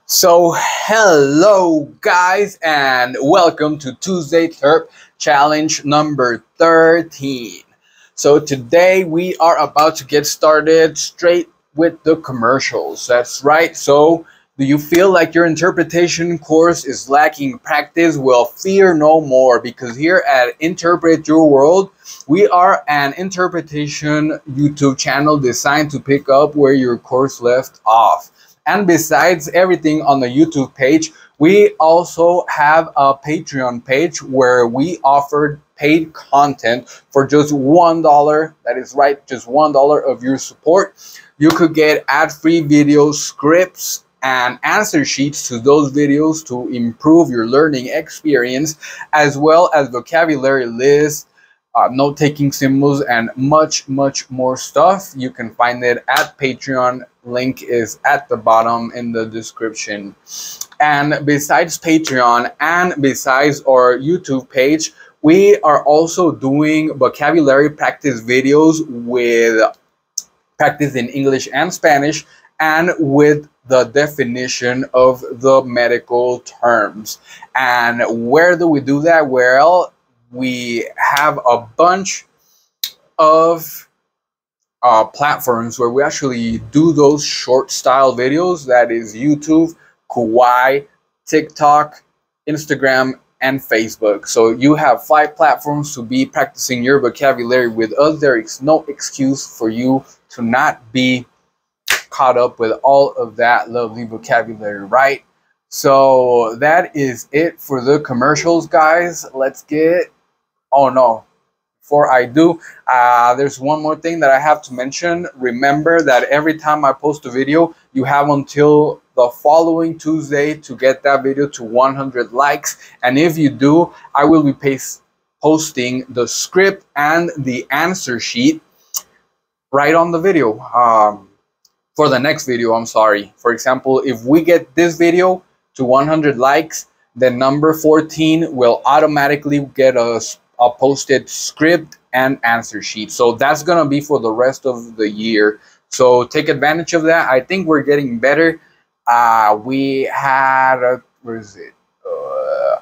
So hello guys and welcome to Tuesday Terp challenge number 13. So today we are about to get started straight with the commercials. That's right. So do you feel like your interpretation course is lacking practice? Well, fear no more, because here at Interpret Your World, we are an interpretation YouTube channel designed to pick up where your course left off. And besides everything on the YouTube page, we also have a Patreon page where we offered paid content for just $1. That is right, just $1 of your support. You could get ad-free videos, scripts, and answer sheets to those videos to improve your learning experience, as well as vocabulary lists, note-taking symbols, and much more stuff. You can find it at Patreon. Link is at the bottom in the description. And besides Patreon and besides our YouTube page, we are also doing vocabulary practice videos with practice in English and Spanish, and with the definition of the medical terms. And where do we do that? Well, we have a bunch of platforms where we actually do those short style videos. That is YouTube, Kawaii, TikTok, Instagram, and Facebook. So you have 5 platforms to be practicing your vocabulary with us. There is no excuse for you to not be caught up with all of that lovely vocabulary, right? So that is it for the commercials, guys. Let's get, oh no, before I do, there's one more thing that I have to mention. Remember that every time I post a video, you have until the following Tuesday to get that video to 100 likes. And if you do, I will be posting the script and the answer sheet right on the video. For the next video, I'm sorry. For example, if we get this video to 100 likes, then number 14 will automatically get a posted script and answer sheet. So that's gonna be for the rest of the year. So take advantage of that. I think we're getting better. We had, where is it?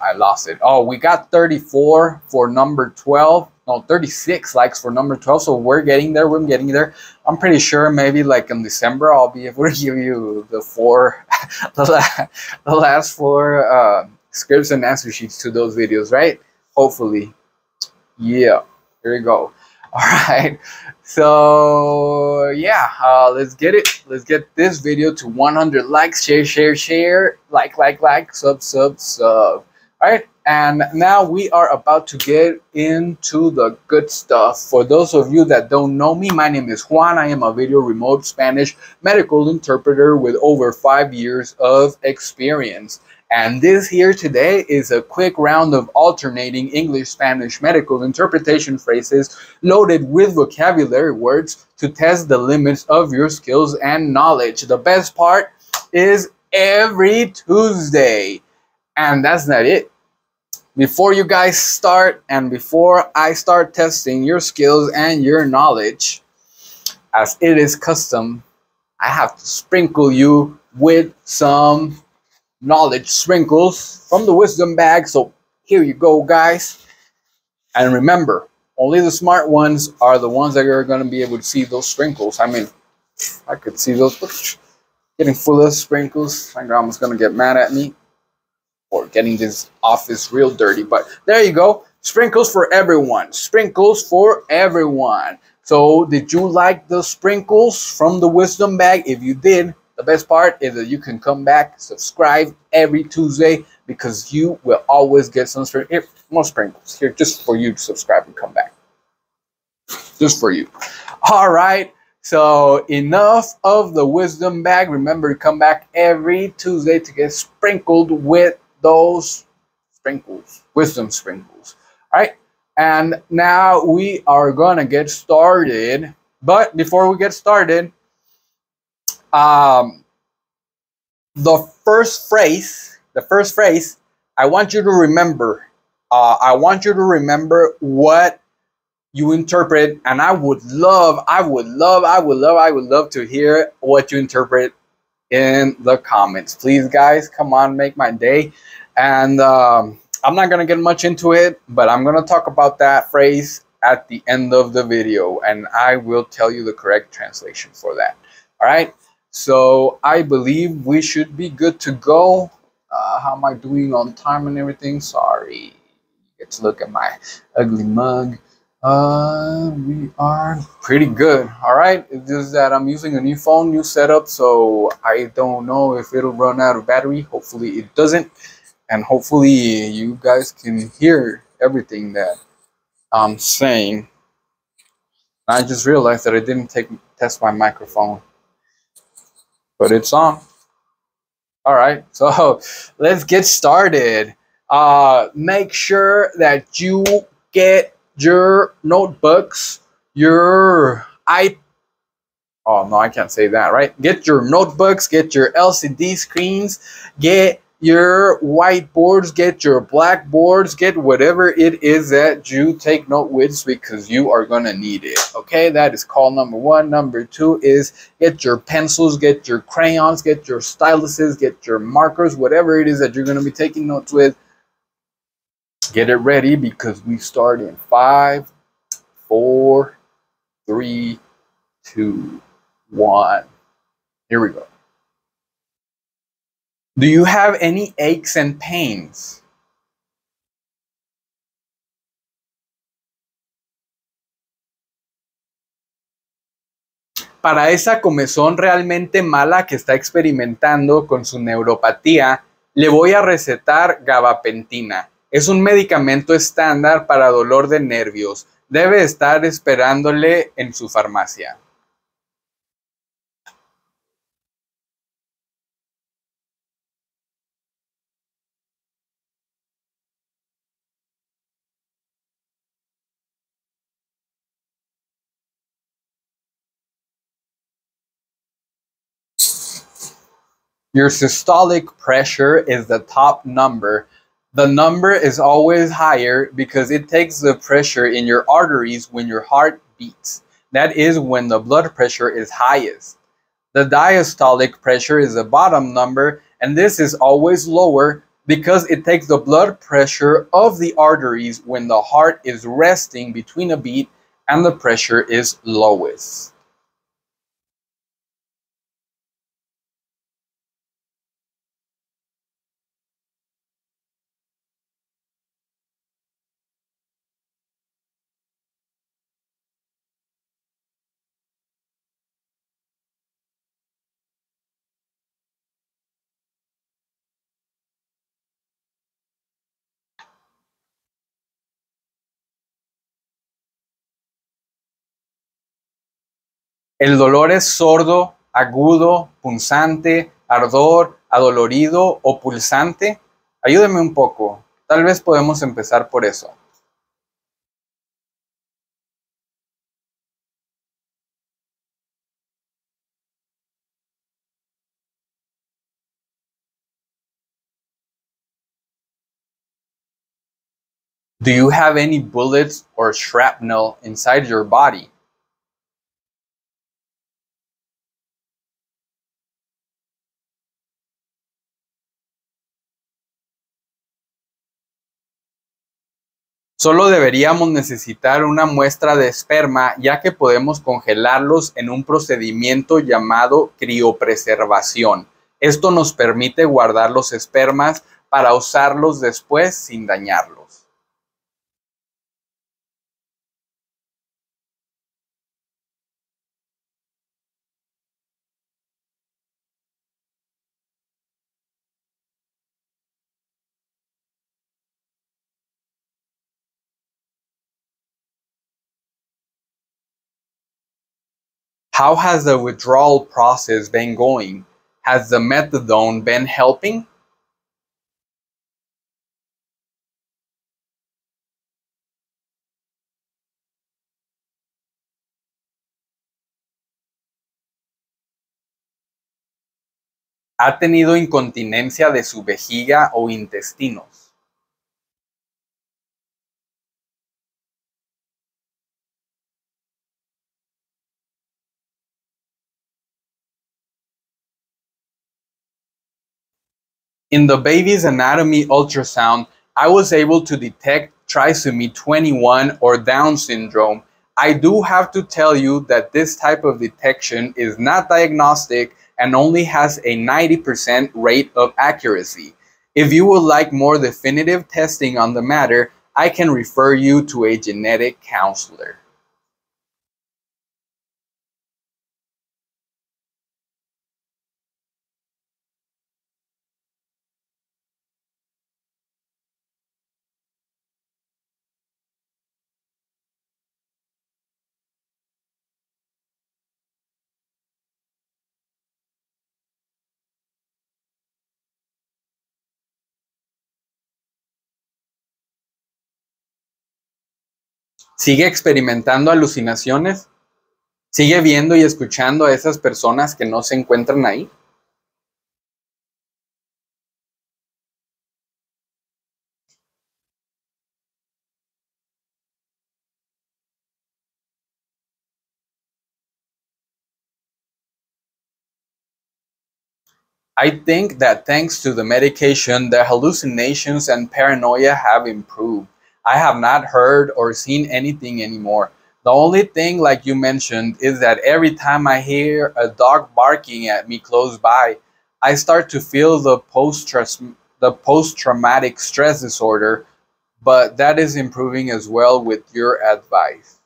I lost it. Oh, we got 34 for number 12. No, 36 likes for number 12. So we're getting there. We're getting there. I'm pretty sure maybe like in December I'll be able to give you the last 4 scripts and answer sheets to those videos, right? Hopefully. Yeah, here we go. All right, so yeah, let's get it. Let's get this video to 100 likes. Share, like, sub. All right, and now we are about to get into the good stuff. For those of you that don't know me, my name is Juan. I am a video remote Spanish medical interpreter with over 5 years of experience. And this here today is a quick round of alternating English-Spanish medical interpretation phrases loaded with vocabulary words to test the limits of your skills and knowledge. The best part is every Tuesday. And that's not it. Before you guys start and before I start testing your skills and your knowledge, as it is custom, I have to sprinkle you with some knowledge sprinkles from the wisdom bag. So here you go, guys. And remember, only the smart ones are the ones that are going to be able to see those sprinkles. I mean, I could see those getting full of sprinkles. My grandma's going to get mad at me for getting this office real dirty. But there you go. Sprinkles for everyone. Sprinkles for everyone. So did you like the sprinkles from the wisdom bag? If you did, the best part is that you can come back, subscribe every Tuesday, because you will always get some more sprinkles here just for you to subscribe and come back. Just for you. All right. So enough of the wisdom bag. Remember to come back every Tuesday to get sprinkled with those sprinkles, wisdom sprinkles. All right. And now we are going to get started. But before we get started, the first phrase, I want you to remember. I want you to remember what you interpret, and I would love to hear what you interpret in the comments. Please, guys, come on, make my day. And I'm not going to get much into it, but I'm going to talk about that phrase at the end of the video, and I will tell you the correct translation for that. All right, so I believe we should be good to go. How am I doing on time and everything? Sorry. Let's look at my ugly mug. We are pretty good. All right, it's just that I'm using a new phone, new setup, so I don't know if it'll run out of battery. Hopefully it doesn't, and hopefully you guys can hear everything that I'm saying. I just realized that I didn't test my microphone, but it's on. All right, so let's get started. Make sure that you get your notebooks, your oh no, I can't say that, right? Get your notebooks, get your LCD screens, get your whiteboards, get your blackboards, get whatever it is that you take note with, because you are gonna need it. Okay, that is call number one. Number two is get your pencils, get your crayons, get your styluses, get your markers, whatever it is that you're gonna be taking notes with. Get it ready, because we start in 5, 4, 3, 2, 1. Here we go. Do you have any aches and pains? Para esa comezón realmente mala que está experimentando con su neuropatía, le voy a recetar gabapentina. Es un medicamento estándar para dolor de nervios. Debe estar esperándole en su farmacia. Your systolic pressure is the top number. The number is always higher because it takes the pressure in your arteries when your heart beats. That is when the blood pressure is highest. The diastolic pressure is the bottom number, and this is always lower because it takes the blood pressure of the arteries when the heart is resting between a beat and the pressure is lowest. El dolor es sordo, agudo, punzante, ardor, adolorido o pulsante. Ayúdeme un poco. Tal vez podemos empezar por eso. Do you have any bullets or shrapnel inside your body? Solo deberíamos necesitar una muestra de esperma, ya que podemos congelarlos en un procedimiento llamado criopreservación. Esto nos permite guardar los espermas para usarlos después sin dañarlos. How has the withdrawal process been going? Has the methadone been helping? ¿Ha tenido incontinencia de su vejiga o intestinos? In the baby's anatomy ultrasound, I was able to detect trisomy 21 or Down syndrome. I do have to tell you that this type of detection is not diagnostic and only has a 90% rate of accuracy. If you would like more definitive testing on the matter, I can refer you to a genetic counselor. ¿Sigue experimentando alucinaciones? ¿Sigue viendo y escuchando a esas personas que no se encuentran ahí? I think that thanks to the medication, the hallucinations and paranoia have improved. I have not heard or seen anything anymore. The only thing, like you mentioned, is that every time I hear a dog barking at me close by, I start to feel the post-traumatic stress disorder, but that is improving as well with your advice.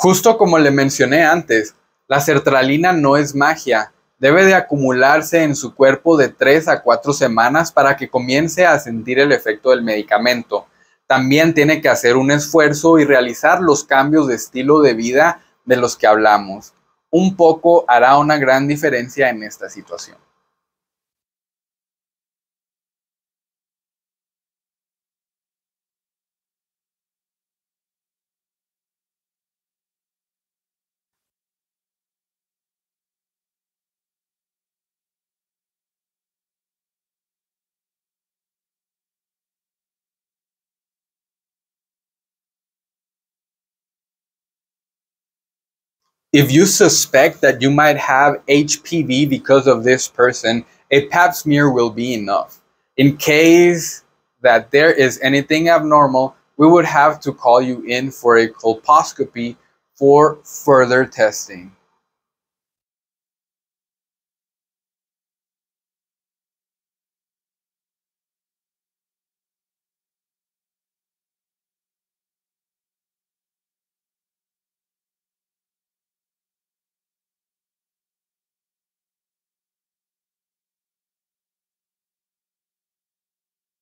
Justo como le mencioné antes, la sertralina no es magia. Debe de acumularse en su cuerpo de 3 a 4 semanas para que comience a sentir el efecto del medicamento. También tiene que hacer un esfuerzo y realizar los cambios de estilo de vida de los que hablamos. Un poco hará una gran diferencia en esta situación. If you suspect that you might have HPV because of this person, a pap smear will be enough. In case that there is anything abnormal, we would have to call you in for a colposcopy for further testing.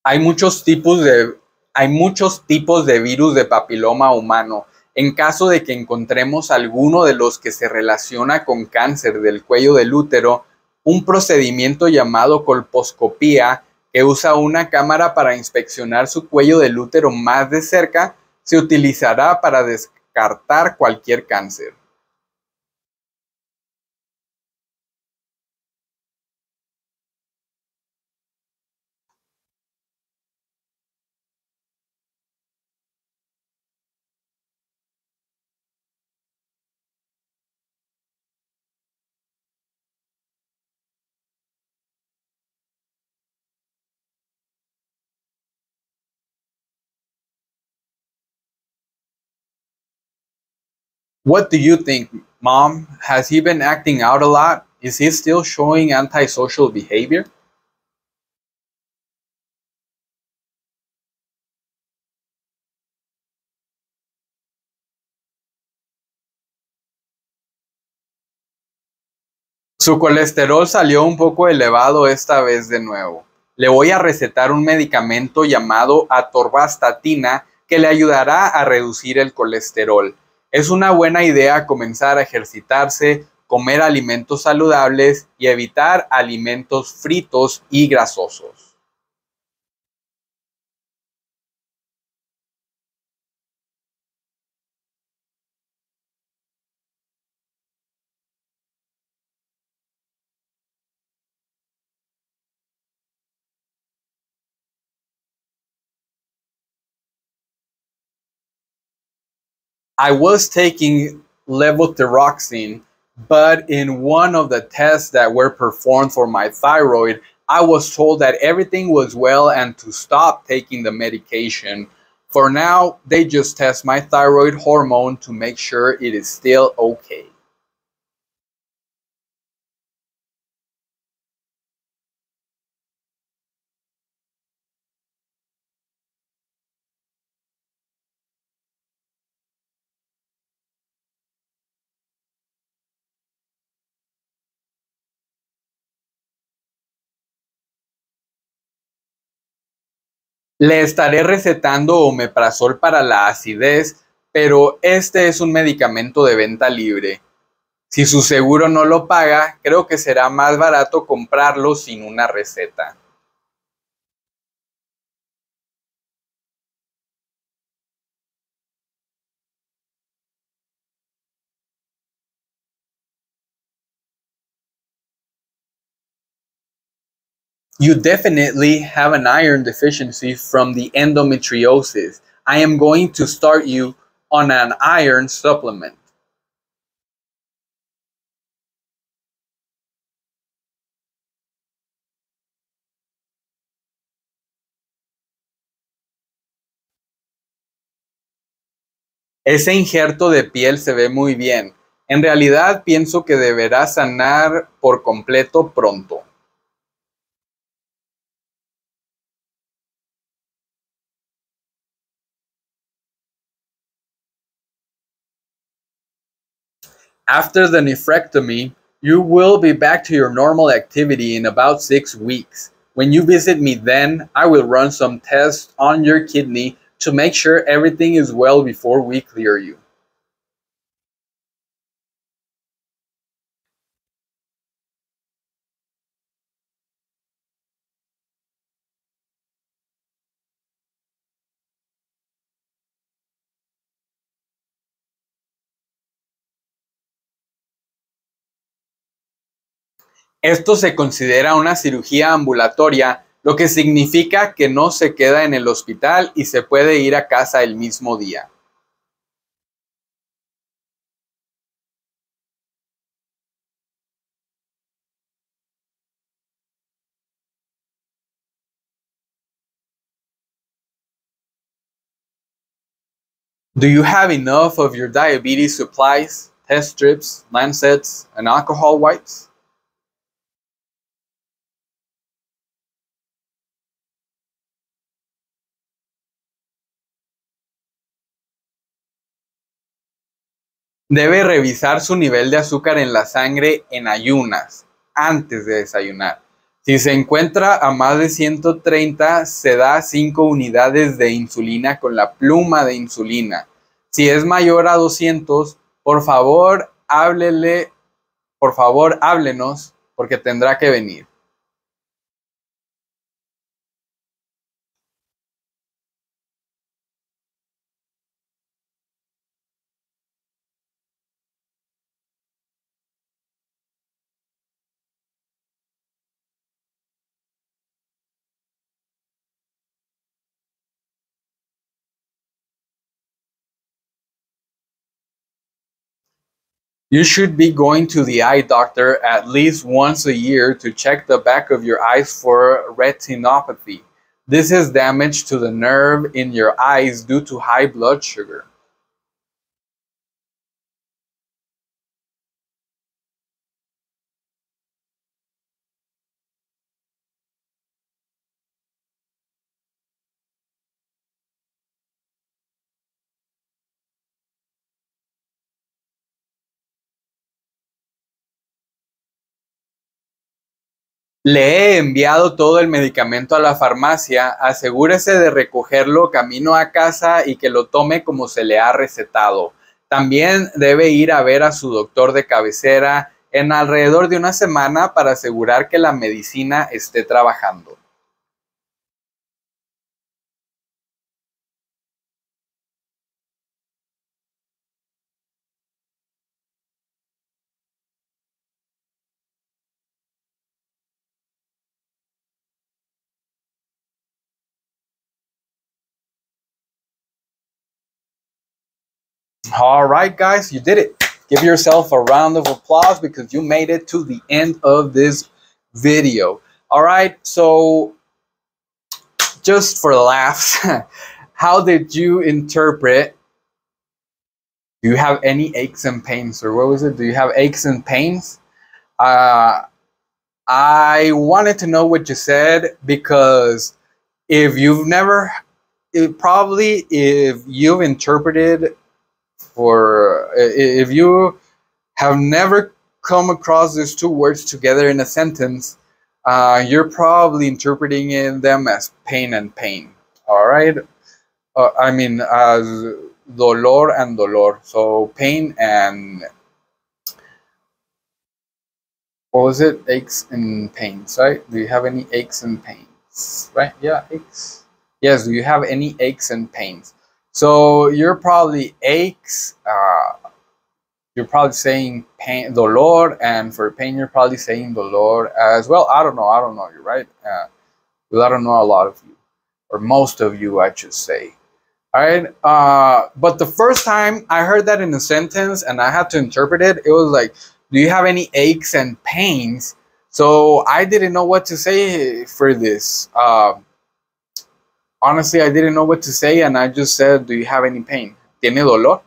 Hay muchos tipos de, hay muchos tipos de virus de papiloma humano. En caso de que encontremos alguno de los que se relaciona con cáncer del cuello del útero, un procedimiento llamado colposcopía, que usa una cámara para inspeccionar su cuello del útero más de cerca, se utilizará para descartar cualquier cáncer. What do you think, Mom? Has he been acting out a lot? Is he still showing antisocial behavior? Su colesterol salió un poco elevado esta vez de nuevo. Le voy a recetar un medicamento llamado atorvastatina que le ayudará a reducir el colesterol. Es una buena idea comenzar a ejercitarse comer alimentos saludables y evitar alimentos fritos y grasosos. I was taking levothyroxine, but in one of the tests that were performed for my thyroid, I was told that everything was well and to stop taking the medication. For now, they just test my thyroid hormone to make sure it is still okay. Le estaré recetando omeprazol para la acidez, pero este es un medicamento de venta libre. Si su seguro no lo paga, creo que será más barato comprarlo sin una receta. You definitely have an iron deficiency from the endometriosis. I am going to start you on an iron supplement. Ese injerto de piel se ve muy bien. En realidad pienso que deberá sanar por completo pronto. After the nephrectomy, you will be back to your normal activity in about 6 weeks. When you visit me then, I will run some tests on your kidney to make sure everything is well before we clear you. Esto se considera una cirugía ambulatoria, lo que significa que no se queda en el hospital y se puede ir a casa el mismo día. Do you have enough of your diabetes supplies, test strips, lancets, and alcohol wipes? Debe revisar su nivel de azúcar en la sangre en ayunas, antes de desayunar. Si se encuentra a más de 130, se da 5 unidades de insulina con la pluma de insulina. Si es mayor a 200, por favor, háblenos, porque tendrá que venir. You should be going to the eye doctor at least once a year to check the back of your eyes for retinopathy. This is damage to the nerve in your eyes due to high blood sugar. Le he enviado todo el medicamento a la farmacia. Asegúrese de recogerlo camino a casa y que lo tome como se le ha recetado. También debe ir a ver a su doctor de cabecera en alrededor de una semana para asegurar que la medicina esté trabajando. All right, guys, you did it. Give yourself a round of applause because you made it to the end of this video. All right, so just for laughs, how did you interpret? Do you have any aches and pains, or what was it? Do you have aches and pains? I wanted to know what you said because if you've never, probably if you've interpreted for, if you have never come across these two words together in a sentence, you're probably interpreting them as pain and pain. All right. I mean, as dolor and dolor. So pain and what was it? Aches and pains, right? Do you have any aches and pains? Right? Yeah, aches. Yes, do you have any aches and pains? So you're probably aches, you're probably saying pain, dolor, and for pain, you're probably saying dolor as well. I don't know, you're right. Well, I don't know a lot of you, or most of you, I should say. All right, but the first time I heard that in a sentence and I had to interpret it, it was like, do you have any aches and pains? So I didn't know what to say for this. Honestly, I didn't know what to say, and I just said, do you have any pain? ¿Tiene dolor?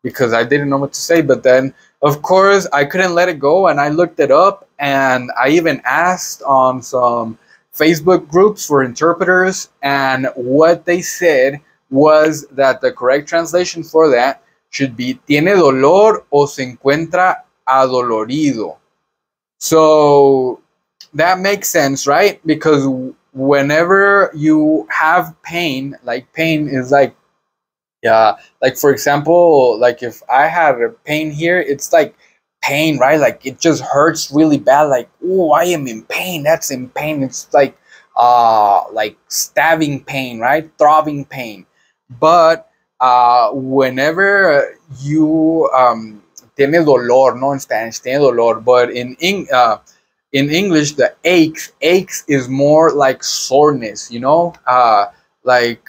Because I didn't know what to say. But then, of course, I couldn't let it go, and I looked it up, and I even asked on some Facebook groups for interpreters, and what they said was that the correct translation for that should be ¿tiene dolor o se encuentra adolorido? So that makes sense, right? Because whenever you have pain, like pain is like, yeah, like for example, like if I had a pain here, it's like pain, right? Like it just hurts really bad. Like, oh, I am in pain. That's in pain. It's like stabbing pain, right? Throbbing pain. But whenever you tiene dolor, no, in Spanish, tiene dolor, but in English, the aches is more like soreness, you know, like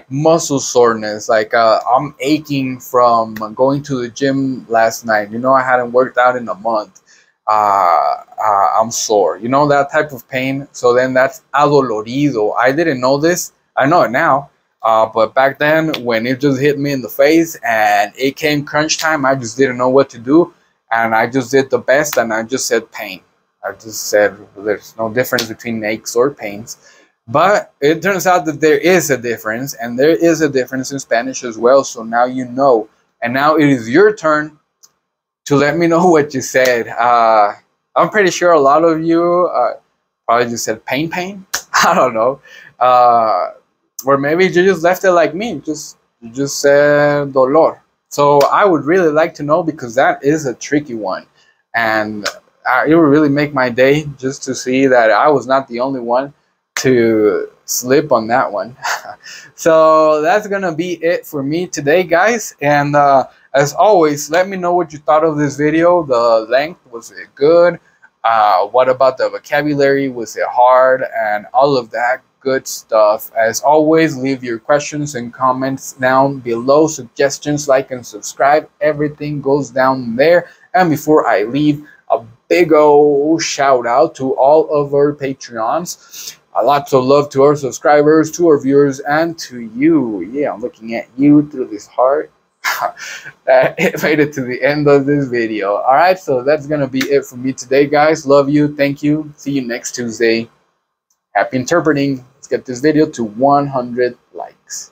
muscle soreness. Like I'm aching from going to the gym last night. You know, I hadn't worked out in a month. I'm sore. You know, that type of pain. So then that's adolorido. I didn't know this. I know it now. But back then, when it just hit me in the face and it came crunch time, I just didn't know what to do. And I just did the best, and I just said pain. I just said there's no difference between aches or pains. But it turns out that there is a difference, and there is a difference in Spanish as well. So now you know. And now it is your turn to let me know what you said. I'm pretty sure a lot of you probably just said pain. I don't know. Or maybe you just left it like me. You just said dolor. So I would really like to know, because that is a tricky one. And it would really make my day just to see that I was not the only one to slip on that one. So that's going to be it for me today, guys. And as always, let me know what you thought of this video. The length, was it good? What about the vocabulary? Was it hard? And all of that good stuff. As always, leave your questions and comments down below. Suggestions, like and subscribe, everything goes down there. And before I leave, a big old shout out to all of our Patreons. Lots of love to our subscribers, to our viewers, and to you. Yeah, I'm looking at you through this heart. That it made it to the end of this video. All right, so that's gonna be it for me today, guys. Love you. Thank you. See you next Tuesday. Happy interpreting. Let's get this video to 100 likes.